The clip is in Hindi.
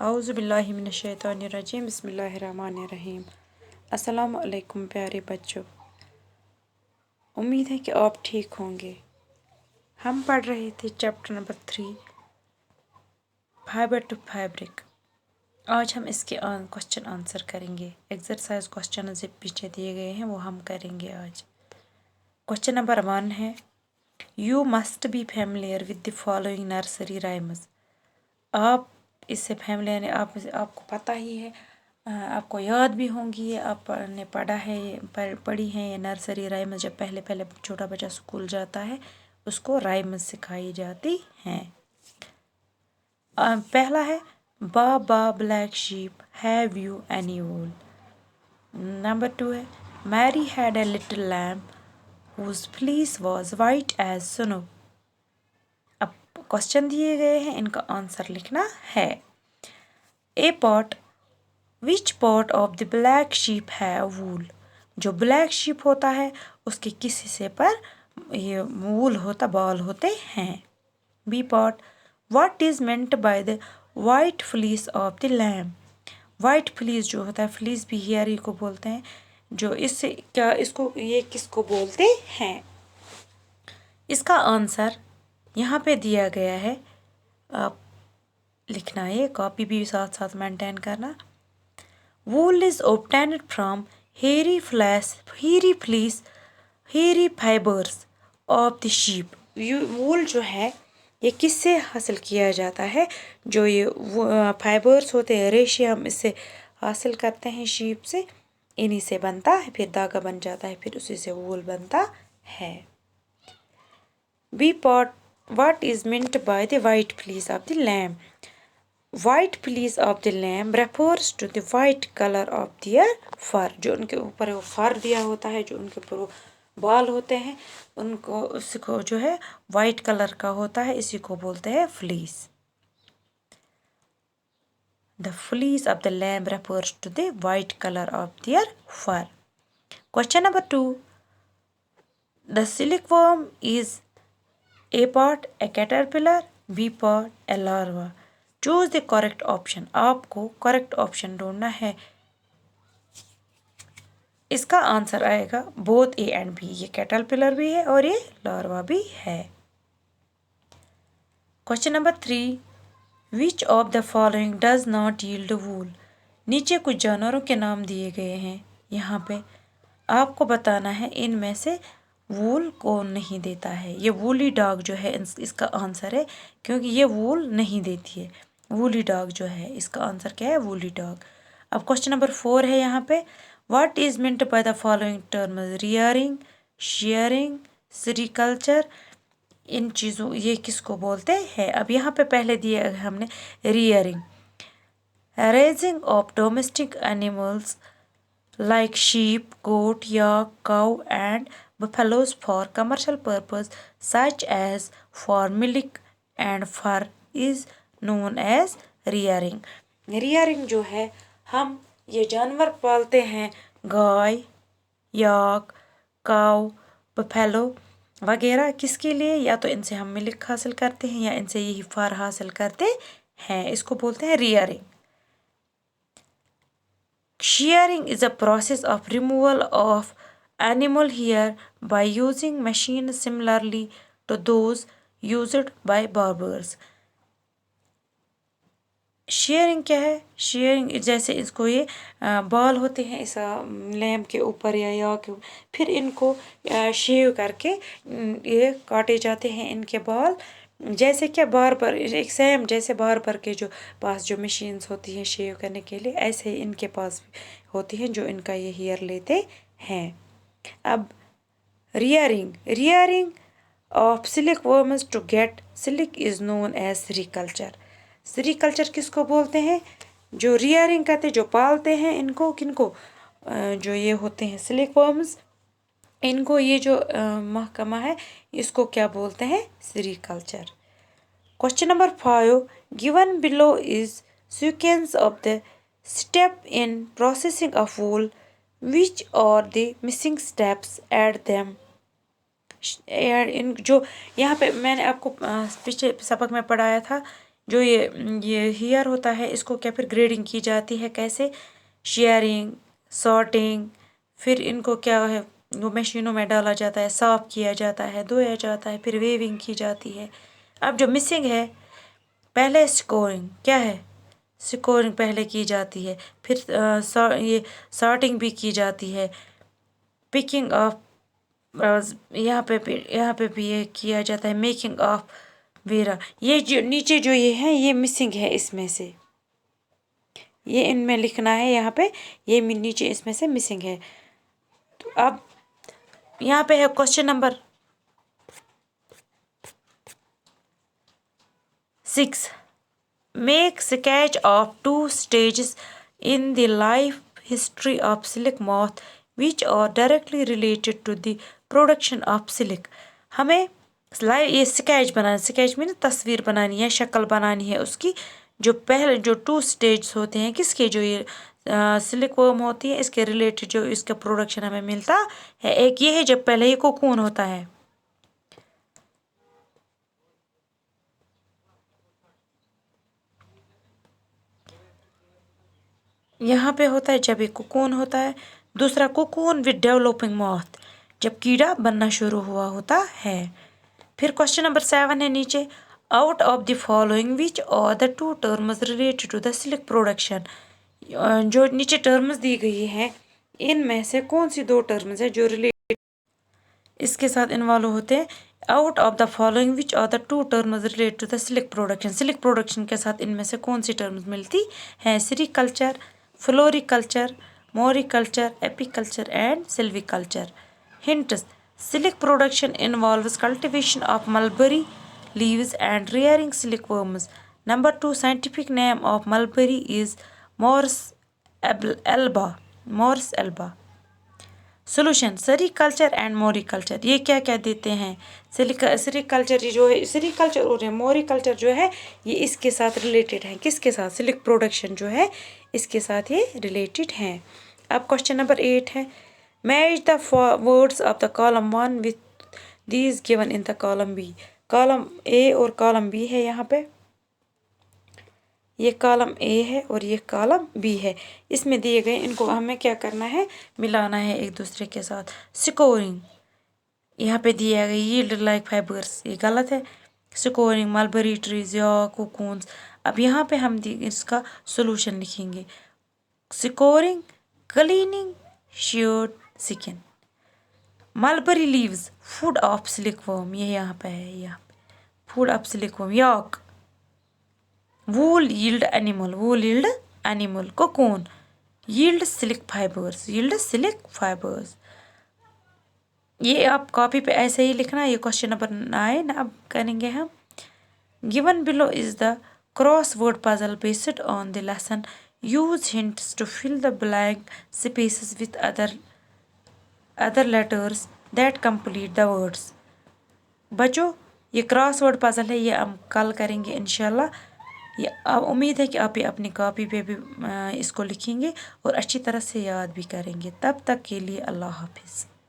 औज़ुबिल्लाहिमिनश्शैतानिर्रजीम बिस्मिल्लाहिर्रहमानिर्रहीम। अस्सलाम वालेकुम प्यारे बच्चों, उम्मीद है कि आप ठीक होंगे। हम पढ़ रहे थे chapter number 3 fibre to fabric. आज हम इसके क्वेश्चन आंसर करेंगे। एक्सरसाइज क्वेश्चन जो पीछे दिए गए हैं वो हम करेंगे आज। क्वेश्चन नंबर 1 है, you must be familiar with the following nursery rhymes. आप इससे फैमिली आपको पता ही है, आपको याद भी होंगी, ये आपने पढ़ा है, पढ़ी है ये नर्सरी राइम्स। जब पहले पहले छोटा बच्चा स्कूल जाता है उसको राइम्स सिखाई जाती हैं। पहला है, baa baa black sheep have you any wool. Number 2 है, Mary had a little lamb whose fleece was white as snow. अब क्वेश्चन दिए गए हैं, इनका आंसर लिखना है। A part, which part of the black sheep है वूल। जो ब्लैक शीप होता है उसके किस हिस्से पर ये वूल होता, बाल होते हैं। B part, what is meant by the white fleece of the lamb. White fleece जो होता है, फ्लीस भी हेयर को बोलते हैं, जो इससे क्या इसको ये किसको बोलते हैं। इसका आंसर यहाँ पे दिया गया है, आप लिखना है, कॉपी भी साथ साथ मेंटेन करना। Wool is obtained from hairy fibres of the sheep. Wool जो है ये किससे हासिल किया जाता है, जो ये फाइबर्स होते हैं, रेशे हम इससे हासिल करते हैं शीप से, इन्हीं से बनता है, फिर धागा बन जाता है, फिर उसी से वूल बनता है। B part, what is meant by the white fleece of the lamb. White fleece of the lamb refers to the white color of their fur। जो उनके ऊपर वो फर दिया होता है, जो उनके ऊपर वो बाल होते हैं, उनको उसको जो है वाइट कलर का होता है, इसी को बोलते हैं fleece. The fleece of the lamb refers to the white color of their fur। Question number 2, the silkworm is A part a caterpillar, B part a larva। Choose the correct option. आपको करेक्ट ऑप्शन ढूंढना है। इसका आंसर आएगा बोथ ए एंड बी। ये कैटरपिलर भी है और ये लार्वा भी है। Question number 3, which of the following does not yield wool. नीचे कुछ जानवरों के नाम दिए गए हैं, यहाँ पे आपको बताना है इनमें से वूल कौन नहीं देता है। ये वूली डॉग जो है इसका आंसर है, क्योंकि ये वूल नहीं देती है। वूली डॉग जो है इसका आंसर क्या है, वूली डॉग। अब क्वेश्चन नंबर 4 है यहाँ पे, what is meant by the following terms. Rearing, shearing, sericulture, इन चीज़ों ये किसको बोलते हैं। अब यहाँ पे पहले दिया हमने rearing, raising of domestic animals like sheep, goat, yak, cow and buffaloes for commercial purpose such as for milk and fur is known as rearing। rearing जो है, हम ये जानवर पालते हैं, गाय, याक, काऊ, बफेलो वगैरह, किसके लिए, या तो इनसे हम मिल्क हासिल करते हैं या इनसे यही फर हासिल करते हैं, इसको बोलते हैं rearing. Shearing is a process of removal of animal hair by using machines similarly to those used by barbers। Sharing क्या है, शेयरिंग जैसे इसको ये बाल होते हैं इस लैम्प के ऊपर या के, फिर इनको शेव करके ये काटे जाते हैं इनके बाल, जैसे क्या बार्बर, एक सेम जैसे बार्बर के जो पास जो मशीन्स होती हैं शेव करने के लिए, ऐसे ही इनके पास होती हैं जो इनका ये हेयर लेते हैं। अब rearing, rearing of silk worms to get silk is known as sericulture. Sericulture किसको बोलते हैं, जो रियरिंग करते हैं, जो पालते हैं इनको, किनको, जो ये होते हैं सिल्क वर्म्स, इनको ये जो महकमा है इसको क्या बोलते हैं, sericulture. Question number 5, given below is sequence of the step in processing of wool, which are the missing steps at them. इन जो यहाँ पे मैंने आपको पिछले सबक में पढ़ाया था, जो ये हियर होता है इसको क्या फिर ग्रेडिंग की जाती है, कैसे, शेयरिंग, सॉर्टिंग, फिर इनको क्या है वो मशीनों में डाला जाता है, साफ किया जाता है, धोया जाता है, फिर वेविंग की जाती है। अब जो मिसिंग है, पहले स्कोरिंग क्या है, स्कोरिंग पहले की जाती है, फिर ये सॉर्टिंग भी की जाती है, पिकिंग ऑफ, यहाँ पे भी ये किया जाता है, मेकिंग ऑफ वेरा। ये जो नीचे जो ये है ये मिसिंग है इसमें से, ये इनमें लिखना है यहाँ पे, ये नीचे इसमें से मिसिंग है। तो अब यहाँ पे है question number 6, make sketch of 2 stages in the life history of silk moth which are directly related to the production of silk। हमें ये स्केच बनाना, स्केच में ना तस्वीर बनानी है, शक्ल बनानी है उसकी, जो पहले जो 2 स्टेज होते हैं किसके, जो ये सिल्क वर्म होती है इसके रिलेटेड जो इसका प्रोडक्शन हमें मिलता है। एक ये है जब पहले ये कोकून होता है, यहाँ पे होता है जब एक कोकून होता है। दूसरा कोकून विद डेवलपिंग मॉथ, जब कीड़ा बनना शुरू हुआ होता है। फिर क्वेश्चन नंबर 7 है नीचे, out of the following which are the 2 terms related to the silk production. जो नीचे टर्म्स दी गई है इनमें से कौन सी 2 टर्म्स है जो रिलेटेड इसके साथ इन्वॉल्व होते हैं। Out of the following which are the 2 terms related to the silk production, silk production के साथ इनमें से कौन सी टर्म्स मिलती है, sericulture, floriculture, moriculture, apiculture and silviculture. Hints, silk production involves cultivation of mulberry leaves and rearing silkworms. Number 2, scientific name of mulberry is Morus alba. Morus alba. Solution, sericulture and moriculture. ये क्या क्या देते हैं, सेरिकल्चर जो है, सेरिकल्चर और मोरिकल्चर जो है ये इसके साथ रिलेटेड है, किसके साथ, सिल्क प्रोडक्शन जो है इसके साथ ये रिलेटेड हैं। अब क्वेश्चन नंबर 8 है, match the words of the column 1 with these given in the column B. Column A और कॉलम बी है, यहाँ पे ये कॉलम ए है और ये कॉलम बी है, इसमें दिए गए इनको हमें क्या करना है, मिलाना है एक दूसरे के साथ। स्कोरिंग यहाँ पे दिया गया यील्ड लाइक फाइबर्स, ये गलत है। स्कोरिंग मलबरी ट्रीज या कोकून्स। अब यहाँ पे हम इसका सोल्यूशन लिखेंगे। Scouring cleaning sheared skin. Mulberry leaves food of silkworm, ये यहाँ पे है, यहाँ पे food of silkworm. Yak wool yield animal cocoon yield silk fibers। ये आप कॉपी पे ऐसे ही लिखना। ये क्वेश्चन नंबर 9 अब करेंगे हम। Given below is the crossword puzzle based on the lesson, use hints to fill the blank spaces with other letters that complete the words। बच्चों ये क्रॉसवर्ड पजल है, ये हम कल करेंगे इंशाल्लाह। ये अब उम्मीद है कि आप ये अपनी कॉपी पे भी इसको लिखेंगे और अच्छी तरह से याद भी करेंगे। तब तक के लिए अल्लाह हाफिज़।